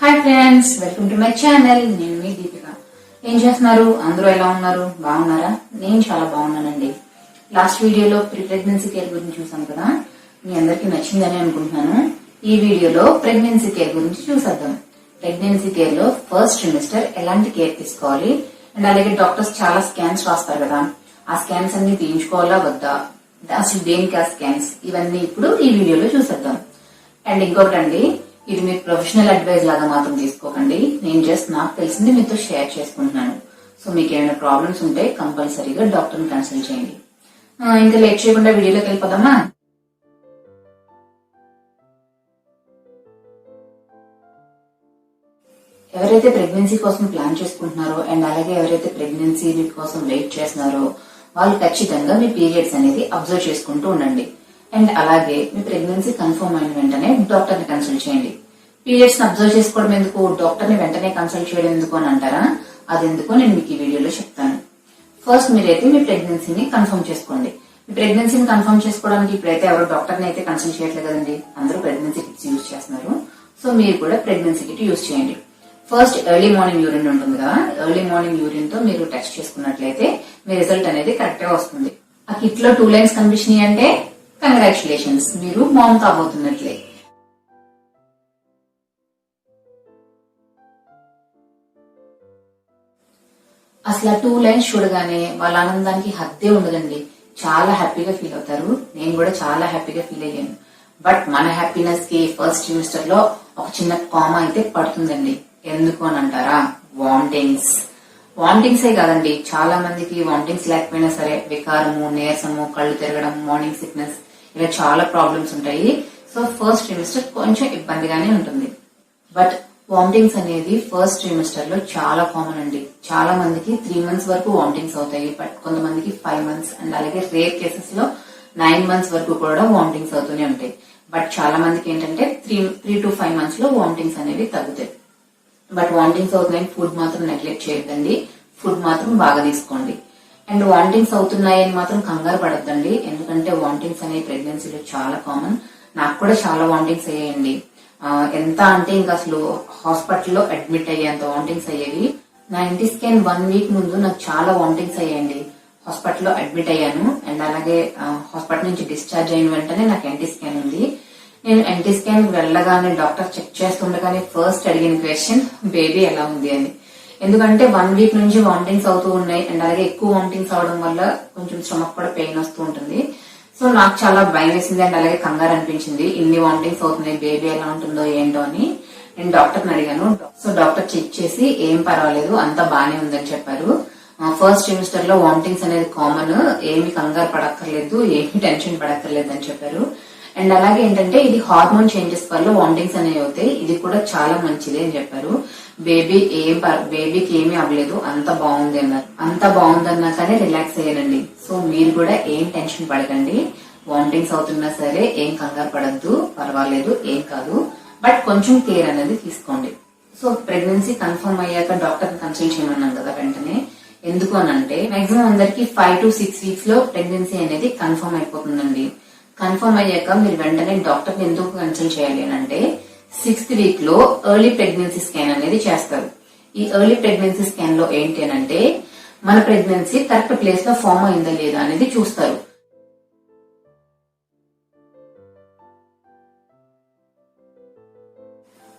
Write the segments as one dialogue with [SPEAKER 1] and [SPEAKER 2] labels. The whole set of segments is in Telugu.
[SPEAKER 1] Hi friends, welcome to my channel. నేను మీ దీపిక. ఏం చేస్తున్నారు? అందరూ ఎలా ఉన్నారు? బాగున్నారా? నేను చాలా బాగున్నానండి. లాస్ట్ వీడియోలో ప్రెగ్నెన్సీ కేర్ గురించి చూసాం కదా, మీ అందరికి నచ్చిందని అనుకుంటున్నాను. ఈ వీడియోలో ప్రెగ్నెన్సీ కేర్ గురించి చూసేద్దాం. ప్రెగ్నెన్సీ కేర్ లో ఫస్ట్ ట్రిమిస్టర్ ఎలాంటి కేర్ తీసుకోవాలి అండ్ అలాగే డాక్టర్స్ చాలా స్కాన్స్ రాస్తారు కదా, ఆ స్కాన్స్ అన్ని తీయించుకోవాలా వద్దా, అసలు దేనికి ఆ స్కాన్స్, ఇవన్నీ ఇప్పుడు ఈ వీడియోలో చూసేద్దాం. అండ్ ఇంకొకటండి, ఇది మీరు ప్రొఫెషనల్ అడ్వైజ్ లాగా మాత్రం తీసుకోకండి. నేను జస్ట్ నాకు తెలిసింది మీతో షేర్ చేసుకుంటున్నాను. సో మీకు ఏమైనా ప్రాబ్లమ్స్ ఉంటే కంపల్సరీగా డాక్టర్ని కన్సల్ట్ చేయండి. ఇంకా లేట్ చేయకుండా వీడియోలోకి వెళ్ళిపోదామా? ఎవరైతే ప్రెగ్నెన్సీ కోసం ప్లాన్ చేసుకుంటున్నారో అండ్ అలాగే ఎవరైతే ప్రెగ్నెన్సీ కోసం వెయిట్ చేస్తున్నారో వాళ్ళు ఖచ్చితంగా మీ పీరియడ్స్ అనేది అబ్జర్వ్ చేసుకుంటూ ఉండండి. అండ్ అలాగే మీ ప్రెగ్నెన్సీ కన్ఫర్మ్ అయిన వెంటనే డాక్టర్ ని కన్సల్ట్ చేయండి. పీరియడ్స్ ని అబ్జర్వ్ చేసుకోవడం ఎందుకు, డాక్టర్ ని వెంటనే కన్సల్ట్ చేయడం ఎందుకు అని అంటారా? అదెందుకో నేను మీకు ఈ వీడియోలో చెప్తాను. ఫస్ట్ మీరైతే మీ ప్రెగ్నెన్సీని కన్ఫర్మ్ చేసుకోండి. మీ ప్రెగ్నెన్సీని కన్ఫర్మ్ చేసుకోవడానికి ఇప్పుడైతే ఎవరు డాక్టర్ ని అయితే కన్సల్ట్ చేయట్లేదు కదండి, అందరూ ప్రెగ్నెన్సీ కిట్స్ యూజ్ చేస్తున్నారు. సో మీరు కూడా ప్రెగ్నెన్సీ కిట్ యూజ్ చేయండి. ఫస్ట్ ఎర్లీ మార్నింగ్ యూరిన్ ఉంటుంది కదా, ఎర్లీ మార్నింగ్ యూరిన్ తో మీరు టెస్ట్ చేసుకున్నట్లయితే మీ రిజల్ట్ అనేది కరెక్ట్ గా వస్తుంది. ఆ కిట్ లో 2 లైన్స్ కనిపించినాయి అంటే కంగ్రాచులేషన్స్, మీరు మామ్ కాబోతున్నట్లే. అసలు 2 లైన్స్ చూడగానే వాళ్ళ ఆనందానికి హద్దే ఉండదండి. చాలా హ్యాపీగా ఫీల్ అవుతారు. నేను కూడా చాలా హ్యాపీగా ఫీల్ అయ్యాను. బట్ మన హ్యాపీనెస్ కి ఫస్ట్ సెమిస్టర్ లో ఒక చిన్న కామా అయితే పడుతుందండి. ఎందుకు అని అంటారా? వామిటింగ్సే కాదండి, చాలా మందికి వామిటింగ్స్ లేకపోయినా సరే వికారము, నీరసము, కళ్ళు తిరగడం, మార్నింగ్ సిక్నెస్, ఇలా చాలా ప్రాబ్లమ్స్ ఉంటాయి. సో ఫస్ట్ ట్రిమిస్టర్ కొంచెం ఇబ్బందిగానే ఉంటుంది. బట్ వామిటింగ్స్ అనేది ఫస్ట్ ట్రిమిస్టర్ లో చాలా కామన్ అండి. చాలా మందికి 3 months వరకు వామిటింగ్స్ అవుతాయి. బట్ కొంతమందికి 5 months అండ్ అలాగే రేర్ కేసెస్ లో 9 months వరకు కూడా వామిటింగ్స్ అవుతూనే ఉంటాయి. బట్ చాలా మందికి ఏంటంటే 3 to 5 months లో వామిటింగ్స్ అనేవి తగ్గుతాయి. బట్ వామిటింగ్స్ అవుతున్నాయి, ఫుడ్ మాత్రం నెగ్లెక్ట్ చేయొద్దండి. ఫుడ్ మాత్రం బాగా తీసుకోండి. అండ్ వామిటింగ్స్ అవుతున్నాయి అని మాత్రం కంగారు పడొద్దండి, ఎందుకంటే వామిటింగ్స్ అనేవి ప్రెగ్నెన్సీలో చాలా కామన్. నాకు కూడా చాలా వామిటింగ్స్ అయ్యాయండి. ఎంత అంటే ఇంకా అసలు హాస్పిటల్లో అడ్మిట్ అయ్యేంత వామిటింగ్స్ అయ్యేవి. నా ఎన్టీ స్కాన్ 1 week ముందు నాకు చాలా వామిటింగ్స్ అయ్యాయండి. హాస్పిటల్లో అడ్మిట్ అయ్యాను అండ్ అలాగే హాస్పిటల్ నుంచి డిశ్చార్జ్ అయిన వెంటనే నాకు ఎన్టీ స్కాన్ ఉంది. నేను ఎన్టీ స్కాన్ వెళ్ళగానే డాక్టర్ చెక్ చేస్తుండగానే ఫస్ట్ అడిగిన క్వశ్చన్ బేబీ ఎలా ఉంది అని. ఎందుకంటే 1 week నుంచి వామిటింగ్స్ అవుతూ ఉన్నాయి అండ్ అలాగే ఎక్కువ వామిటింగ్స్ అవడం వల్ల కొంచెం స్టమక్ కూడా పెయిన్ వస్తూ ఉంటుంది. సో నాకు చాలా భయం వేసింది అండ్ అలాగే కంగారు అనిపించింది. ఇన్ని వామిటింగ్స్ అవుతున్నాయి, బేబీ ఎలా ఉంటుందో ఏంటో అని నేను డాక్టర్ని అడిగాను. సో డాక్టర్ చెక్ చేసి ఏం పర్వాలేదు, అంతా బానే ఉందని చెప్పారు. ఫస్ట్ సెమిస్టర్ లో వామిటింగ్స్ అనేది కామన్, ఏమి కంగారు పడక్కర్లేదు, ఏమి టెన్షన్ పడక్కర్లేదు అని చెప్పారు. అండ్ అలాగే ఏంటంటే ఇది హార్మోన్ చేంజెస్ వల్ల వామిటింగ్స్ అనేవి అవుతాయి, ఇది కూడా చాలా మంచిది అని చెప్పారు. బేబీకి ఏమీ అవ్వలేదు, అంత బాగుంది అన్నారు. అంత బాగుందన్నా కానీ రిలాక్స్ అయ్యానండి. సో మీరు కూడా ఏం టెన్షన్ పడకండి. వామిటింగ్స్ అవుతున్నా సరే ఏం కంగారు పడద్దు, పర్వాలేదు, ఏం కాదు. బట్ కొంచెం కేర్ అనేది తీసుకోండి. సో ప్రెగ్నెన్సీ కన్ఫర్మ్ అయ్యాక డాక్టర్ కన్సల్ట్ చేయమన్నాం కదా వెంటనే. ఎందుకు అనంటే మాక్సిమం అందరికి 5 to 6 weeks లో ప్రెగ్నెన్సీ అనేది కన్ఫర్మ్ అయిపోతుందండి. కన్ఫర్మ్ అయ్యాక మీరు వెంటనే డాక్టర్ ఎందుకు కన్సల్ట్ చేయాలి అని అంటే 6th week లో ఎర్లీ ప్రెగ్నెన్సీ స్కాన్ అనేది చేస్తారు. ఈ ఎర్లీ ప్రెగ్నెన్సీ స్కాన్ లో ఏంటి అంటే మన ప్రెగ్నెన్సీ కరెక్ట్ ప్లేస్ లో ఫామ్ అయిందా లేదా అనేది చూస్తారు.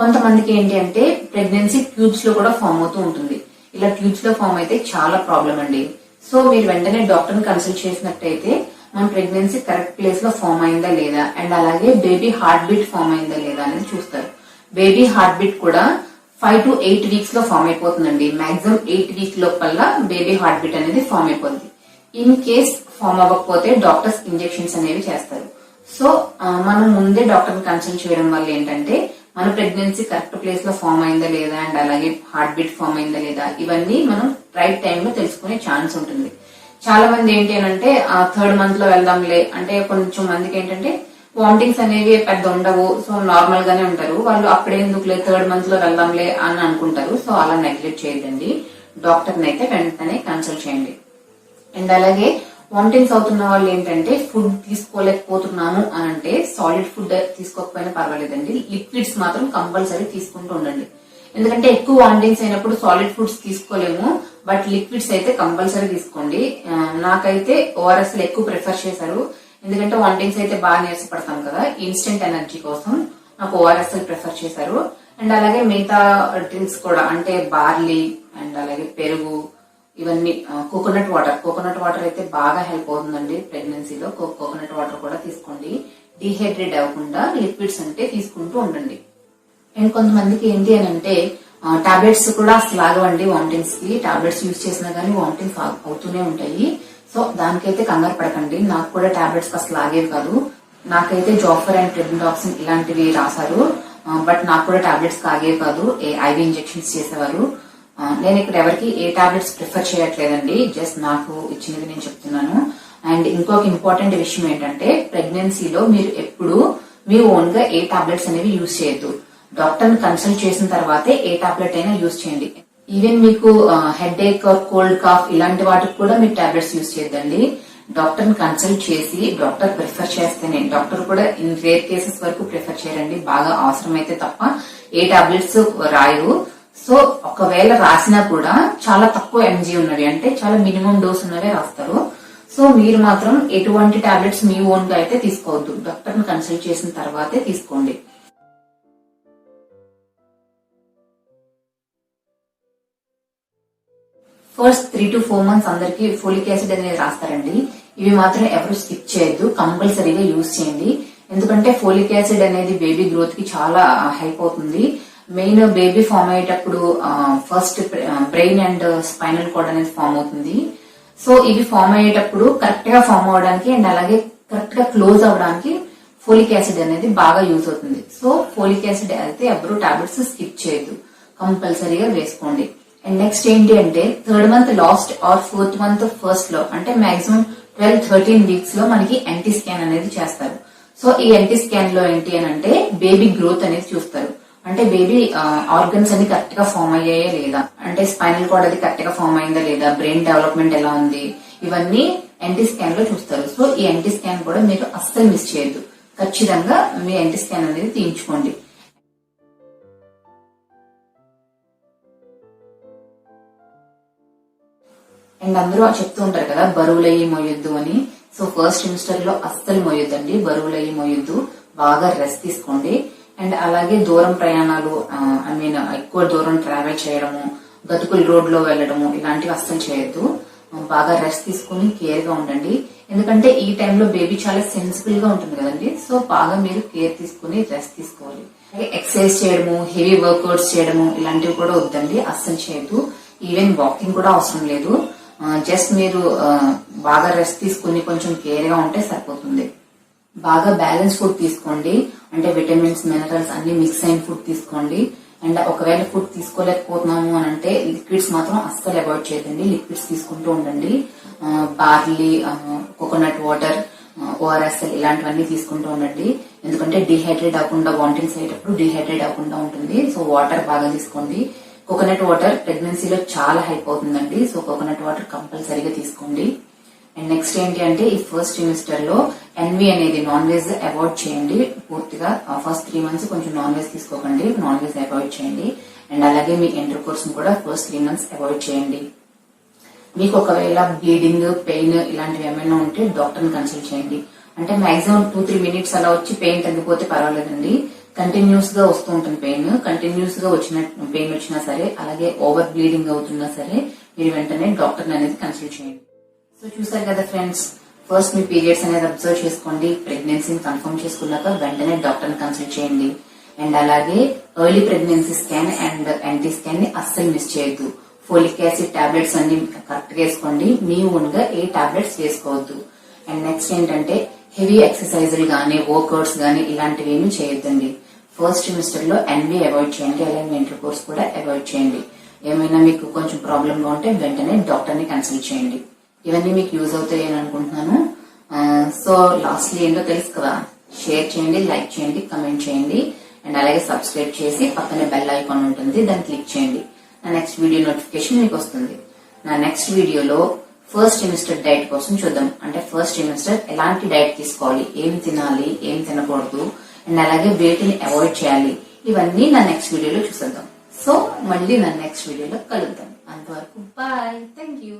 [SPEAKER 1] కొంతమందికి ఏంటి అంటే ప్రెగ్నెన్సీ ట్యూబ్స్ లో కూడా ఫామ్ అవుతూ ఉంటుంది. ఇలా ట్యూబ్స్ లో ఫామ్ అయితే చాలా ప్రాబ్లం అండి. సో మీరు వెంటనే డాక్టర్ ని కన్సల్ట్ చేసినట్టయితే మన ప్రెగ్నెన్సీ కరెక్ట్ ప్లేస్ లో ఫామ్ అయిందా లేదా అండ్ అలాగే బేబీ హార్ట్ బీట్ ఫామ్ అయిందా లేదా అనేది చూస్తారు. బేబీ హార్ట్ బీట్ కూడా 5 to 8 weeks లో ఫామ్ అయిపోతుందండి. మాక్సిమం 8 weeks లోపల బేబీ హార్ట్ బీట్ అనేది ఫామ్ అయిపోతుంది. ఇన్ కేస్ ఫామ్ అవ్వకపోతే డాక్టర్స్ ఇంజెక్షన్స్ అనేవి చేస్తారు. సో మనం ముందే డాక్టర్ ని కన్సల్ట్ చేయడం వల్ల ఏంటంటే మన ప్రెగ్నెన్సీ కరెక్ట్ ప్లేస్ లో ఫామ్ అయిందా లేదా అండ్ అలాగే హార్ట్ బీట్ ఫామ్ అయిందా లేదా ఇవన్నీ మనం రైట్ టైం లో తెలుసుకునే ఛాన్స్ ఉంటుంది. చాలా మంది ఏంటి అంటే 3rd month లో వెళ్దాంలే అంటే, కొంచెం మందికి ఏంటంటే వామిటింగ్స్ అనేవి పెద్ద ఉండవు, సో నార్మల్ గానే ఉంటారు. వాళ్ళు అప్పుడే ఎందుకులే 3rd month లో వెళ్దాంలే అని అనుకుంటారు. సో అలా నెగ్లెక్ట్ చేయదండి, డాక్టర్ని అయితే వెంటనే కన్సల్ట్ చేయండి. అండ్ అలాగే వామిటింగ్స్ అవుతున్న వాళ్ళు ఏంటంటే ఫుడ్ తీసుకోలేకపోతున్నాము అని అంటే సాలిడ్ ఫుడ్ తీసుకోకపోయినా పర్వాలేదండి, లిక్విడ్స్ మాత్రం కంపల్సరీ తీసుకుంటూ ఉండండి. ఎందుకంటే ఎక్కువ వామిటింగ్స్ అయినప్పుడు సాలిడ్ ఫుడ్స్ తీసుకోలేము, బట్ లిక్విడ్స్ అయితే కంపల్సరీ తీసుకోండి. నాకైతే ఓఆర్ఎస్ ఎక్కువ ప్రిఫర్ చేశారు, ఎందుకంటే వామిటింగ్స్ అయితే బాగా నీరసపడతాం కదా, ఇన్స్టెంట్ ఎనర్జీ కోసం నాకు ఓఆర్ఎస్ ప్రిఫర్ చేశారు. అండ్ అలాగే మిగతా డ్రింక్స్ కూడా, అంటే బార్లీ అండ్ అలాగే పెరుగు, ఇవన్నీ కోకోనట్ వాటర్ అయితే బాగా హెల్ప్ అవుతుందండి ప్రెగ్నెన్సీలో. కోకోనట్ వాటర్ కూడా తీసుకోండి. డీహైడ్రేట్ అవ్వకుండా లిక్విడ్స్ అంటే తీసుకుంటూ ఉండండి. అండ్ కొంతమందికి ఏంటి అని అంటే టాబ్లెట్స్ కూడా అసలు ఆగవండి వామిటింగ్స్ కి. టాబ్లెట్స్ యూజ్ చేసినా గానీ వామిటింగ్స్ అవుతూనే ఉంటాయి. సో దానికైతే కంగారు పడకండి. నాకు కూడా టాబ్లెట్స్ అసలు ఆగేవి కాదు. నాకైతే జాఫర్ అండ్ ట్రిబెండాక్సిన్ ఇలాంటివి రాశారు, బట్ నాకు కూడా టాబ్లెట్స్ ఆగేవి కాదు. ఐవి ఇంజెక్షన్స్ చేసేవారు. నేను ఇక్కడ ఎవరికి ఏ టాబ్లెట్స్ ప్రిఫర్ చేయట్లేదండి, జస్ట్ నాకు ఇచ్చినది నేను చెప్తున్నాను. అండ్ ఇంకొక ఇంపార్టెంట్ విషయం ఏంటంటే ప్రెగ్నెన్సీలో మీరు ఎప్పుడు మీ ఓన్ గా ఏ టాబ్లెట్స్ అనేవి యూజ్ చేయొద్దు. డాక్టర్ ని కన్సల్ట్ చేసిన తర్వాతే ఏ టాబ్లెట్ అయినా యూజ్ చేయండి. ఈవెన్ మీకు headache or cold cough ఇలాంటి వాటికి కూడా మీరు టాబ్లెట్స్ యూజ్ చేయొద్దండి. డాక్టర్ ని కన్సల్ట్ చేసి డాక్టర్ ప్రిఫర్ చేస్తేనే, డాక్టర్ కూడా ఇన్ రేర్ కేసెస్ వరకు ప్రిఫర్ చేయరండి, బాగా అవసరమైతే తప్ప ఏ టాబ్లెట్స్ రాయరు. సో ఒకవేళ రాసినా కూడా చాలా తక్కువ ఎంజీ ఉన్నవి, అంటే చాలా మినిమం డోస్ ఉన్నవే రాస్తారు. సో మీరు మాత్రం ఎటువంటి టాబ్లెట్స్ మీ ఓన్ గా అయితే తీసుకోవద్దు, డాక్టర్ ని కన్సల్ట్ చేసిన తర్వాతే తీసుకోండి. ఫస్ట్ 3 to 4 months అందరికి ఫోలిక్ యాసిడ్ అనేది రాస్తారండి. ఇవి మాత్రం ఎవరు స్కిప్ చేయొద్దు, కంపల్సరీగా యూజ్ చేయండి. ఎందుకంటే ఫోలిక్ యాసిడ్ అనేది బేబీ గ్రోత్ కి చాలా హెల్ప్ అవుతుంది. మెయిన్ బేబీ ఫామ్ అయ్యేటప్పుడు first brain and spinal cord అనేది ఫామ్ అవుతుంది. సో ఇవి ఫామ్ అయ్యేటప్పుడు కరెక్ట్ గా ఫామ్ అవడానికి అండ్ అలాగే కరెక్ట్ గా క్లోజ్ అవడానికి ఫోలిక్ యాసిడ్ అనేది బాగా యూజ్ అవుతుంది. సో ఫోలిక్ యాసిడ్ అయితే ఎవరు టాబ్లెట్స్ స్కిప్ చేయొద్దు, కంపల్సరీగా వేసుకోండి. అండ్ నెక్స్ట్ ఏంటి అంటే 3rd month last or 4th month first లో, అంటే మాక్సిమం 12-13 weeks లో మనకి ఎన్టీ స్కాన్ అనేది చేస్తారు. సో ఈ ఎన్టీ స్కాన్ లో ఏంటి అని అంటే బేబీ గ్రోత్ అనేది చూస్తారు. అంటే బేబీ ఆర్గన్స్ అన్ని కరెక్ట్ గా ఫామ్ అయ్యాయా లేదా, అంటే స్పైనల్ కార్డ్ అది కరెక్ట్ గా ఫామ్ అయిందా లేదా, బ్రెయిన్ డెవలప్మెంట్ ఎలా ఉంది, ఇవన్నీ ఎన్టీ స్కాన్ లో చూస్తారు. సో ఈ ఎన్టీ స్కాన్ కూడా మీరు అస్సలు మిస్ చేయొద్దు, ఖచ్చితంగా మీ ఎన్టీ స్కాన్ అనేది తీయించుకోండి. అండ్ అందరూ చెప్తూ ఉంటారు కదా బరువులయ్యి మోయొద్దు అని. సో ఫస్ట్ సెమిస్టర్ లో అస్సలు మోయొద్దండి, బరువులయ్యి మోయొద్దు, బాగా రెస్ట్ తీసుకోండి. అండ్ అలాగే దూరం ప్రయాణాలు, ఎక్కువ దూరం ట్రావెల్ చేయడము, గతుకుల రోడ్ లో వెళ్ళడము ఇలాంటివి అస్సలు చేయొద్దు. బాగా రెస్ట్ తీసుకుని కేర్ గా ఉండండి. ఎందుకంటే ఈ టైంలో బేబీ చాలా సెన్సిబుల్ గా ఉంటుంది కదండి. సో బాగా మీరు కేర్ తీసుకుని రెస్ట్ తీసుకోవాలి. ఎక్సర్సైజ్ చేయడము, హెవీ వర్కౌట్స్ చేయడము ఇలాంటివి కూడా వద్దండి, అస్సలు చేయొద్దు. ఈవెన్ వాకింగ్ కూడా అవసరం లేదు. జస్ట్ మీరు బాగా రెస్ట్ తీసుకుని కొంచెం కేర్ గా ఉంటే సరిపోతుంది. బాగా బ్యాలెన్స్ ఫుడ్ తీసుకోండి, అంటే విటమిన్స్, మినరల్స్ అన్ని మిక్స్ అయిన ఫుడ్ తీసుకోండి. అండ్ ఒకవేళ ఫుడ్ తీసుకోలేకపోతున్నాము అని అంటే లిక్విడ్స్ మాత్రం అస్సలు అవాయిడ్ చేయదండి, లిక్విడ్స్ తీసుకుంటూ ఉండండి. బార్లీ, కోకోనట్ వాటర్, ఓఆర్ఎస్ఎల్ ఇలాంటివన్నీ తీసుకుంటూ ఉండండి. ఎందుకంటే డిహైడ్రేట్ అవ్వకుండా, వామిటింగ్స్ అయ్యేటప్పుడు డిహైడ్రేట్ అవ్వకుండా ఉంటుంది. సో వాటర్ బాగా తీసుకోండి. కోకోనట్ వాటర్ ప్రెగ్నెన్సీలో చాలా హెల్ప్ అవుతుందండి. సో కోకోనట్ వాటర్ కంపల్సరీగా తీసుకోండి. అండ్ నెక్స్ట్ ఏంటి అంటే ఈ ఫస్ట్ ట్రిమిస్టర్ లో ఎన్వి అనేది నాన్ వెజ్ అవాయిడ్ చేయండి పూర్తిగా. ఫస్ట్ 3 months కొంచెం నాన్ వెజ్ తీసుకోకండి, నాన్ వెజ్ అవాయిడ్ చేయండి. అండ్ అలాగే మీ ఇంటర్ కోర్స్ ను కూడా ఫస్ట్ 3 months అవాయిడ్ చేయండి. మీకు ఒకవేళ బ్లీడింగ్, పెయిన్ ఇలాంటివి ఏమైనా ఉంటే డాక్టర్ ని కన్సల్ట్ చేయండి. అంటే మాక్సిమం 2-3 minutes అలా వచ్చి పెయిన్ తగ్గిపోతే పర్వాలేదండి. కంటిన్యూస్ గా వస్తూ ఉంటుంది పెయిన్, కంటిన్యూస్ గా పెయిన్ వచ్చినా సరే, అలాగే ఓవర్ బ్లీడింగ్ అవుతున్నా సరే మీరు వెంటనే డాక్టర్ అనేది కన్సల్ట్ చేయండి. సో చూసారు కదా ఫ్రెండ్స్, ఫస్ట్ మీ పీరియడ్స్ అనేది అబ్జర్వ్ చేసుకోండి. ప్రెగ్నెన్సీని కన్ఫర్మ్ చేసుకున్నాక వెంటనే డాక్టర్ ని కన్సల్ట్ చేయండి. అండ్ అలాగే early pregnancy scan and NT scan ని అస్సలు మిస్ చేయొద్దు. ఫోలిక్ యాసిడ్ టాబ్లెట్స్ అన్ని కరెక్ట్ గా వేసుకోండి, మీ ఓన్ గా ఏ టాబ్లెట్స్ వేసుకోవద్దు. అండ్ నెక్స్ట్ ఏంటంటే హెవీ ఎక్సర్సైజులు గానీ, వర్కౌట్స్ గానీ ఇలాంటివి ఏమీ చేయొద్దండి. ఫస్ట్ సెమిస్టర్ లో ఎన్వి అవాయిడ్ చేయండి, అలాగే ఇంటర్ కోర్స్ కూడా అవాయిడ్ చేయండి. ఏమైనా మీకు కొంచెం ప్రాబ్లమ్ గా ఉంటే వెంటనే డాక్టర్ ని కన్సల్ట్ చేయండి. ఇవన్నీ మీకు యూజ్ అవుతాయి అని అనుకుంటున్నాను. సో లాస్ట్లీ ఏంటో తెలుసు కదా, షేర్ చేయండి, లైక్ చేయండి, కమెంట్ చేయండి. అండ్ అలాగే సబ్స్క్రైబ్ చేసి పక్కనే బెల్ ఐకాన్ ఉంటుంది, దాన్ని క్లిక్ చేయండి. నా నెక్స్ట్ వీడియో నోటిఫికేషన్ మీకు వస్తుంది. నా నెక్స్ట్ వీడియోలో ఫస్ట్ సెమిస్టర్ డైట్ కోసం చూద్దాం. అంటే ఫస్ట్ సెమిస్టర్ ఎలాంటి డైట్ తీసుకోవాలి, ఏం తినాలి, ఏం తినకూడదు, అండ్ అలాగే వేటిని అవాయిడ్ చేయాలి, ఇవన్నీ నా నెక్స్ట్ వీడియోలో చూసేద్దాం. సో మళ్ళీ నా నెక్స్ట్ వీడియోలో కలుద్దాం. అంతవరకు బాయ్, థ్యాంక్ యూ.